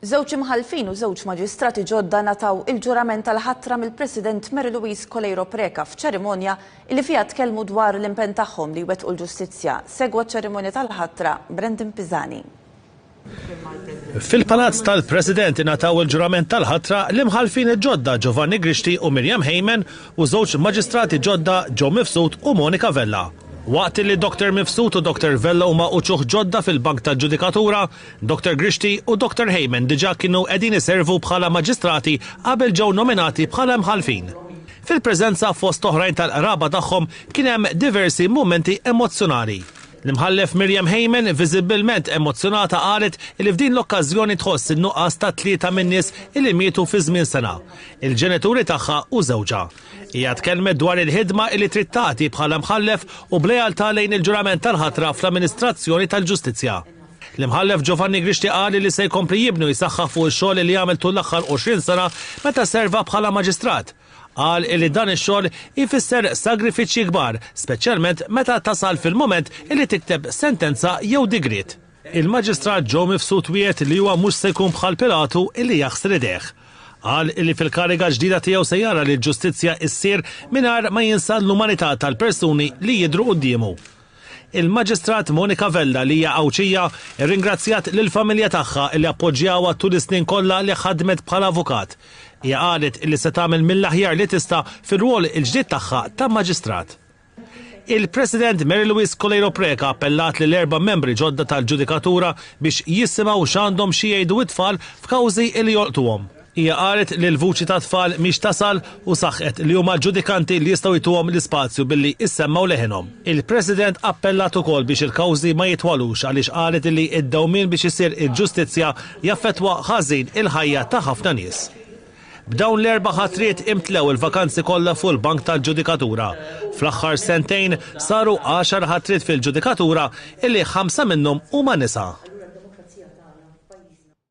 Żewġ imħalfin u żewġ maġistrati ġodda nataw il-ġurament tal-ħatra mill-President Mary Louise Colero Preca f'ċerimonja li fiha tkellmu dwar l-impenn tagħhom li jwettqu l-ġustizzja. Segwa ċ-ċerimonja tal-ħatra Brendan Pisani. Fil-palazz tal-President nataw il-ġurament tal-ħatra l-imħalfin ġodda Giovanni Grishti u Miriam Heyman u żewġ maġistrati ġodda Joe Mifsud u Monica Vella. Waqt li Dr. Mifsud u Dr. Vella huma uċuħ ġodda fil-Bank tal-Ġudikatura, Dr. Grishti u Dr. Heyman diġà kienu qegħdin iservu bħala maġistrati qabel ġew nominati bħala mħalfin. Fil-preżenza fost oħrajn tal-qraba tagħhom kien hemm diversi mumenti emozjonali. L-imħallef Miriam Heyman viżibbilment emozzjonata qalet li f'din l-okkażjoni tħoss in-nuqqas ta' tlieta min-nies li mietu fi żmien sena, il-ġenituri tagħha u żewġha. Hija tkellmet dwar il-ħidma li trid tagħti bħala mħallef u b'lealtà lejn il-ġurament tal-ħatra fl-amministrazzjoni tal-ġustizzja. L-imħallef Giovanni Grishti qal li se jkompli jibnu jisaħħa fuq ix-xogħol li għamel tul l-aħħar 20 sena meta serva bħala maġistrat. Qal li dan ix-xogħol ifisser sagrifiċċji kbar, speċjalment meta tasal fil-moment li tikteb sentenza jew digriet. Il-Maġistrat Joe Mifsud wiegħed li huwa mhux se jkun bħal Pilatu li jaħsar idejh. Qal li fil-kariga ġdida tiegħu se jara li l-ġustizzja ssir mingħajr ma jinsa l-umanità tal-persuni li jidhru qudiemu. Il-Maġistrat Monica Vella li hija Awċija irringrazzjat lill-familja tagħha li appoġġjawha tul is-snin kollha li ħadmet bħala avukat. Hija qalet li se tagħmel mill-aħjar li tista' fir-rwol il-ġdid tagħha ta' maġistrat. Il-President Mary Louise Colero Preca appellat lil erba' membri ġodda tal-Ġudikatura biex jissimgħu x'għandhom xi jgħidu t-tfal f'kawżi li jolqtuhom. Hija qalet li l-vuċi ta' tfal mhix tasal u saħħet li huma ġudikanti li jistgħu jtuhom l-ispazju billi issemmaw leħinhom. Il-President appellat ukoll biex il-kawżi ma jitwalux għaliex qalet li d-dewmien biex isir il-ġustizzja jaffettwa ħażin il-ħajja ta' ħafna nies. B'dawn l-erba' ħatriet imtlew il-vakanzi kollha fuq il-Bank tal-Ġudikatura. Fl-aħħar sentejn saru 10 ħatriet fil-Ġudikatura illi 5 minnhom huma nisa.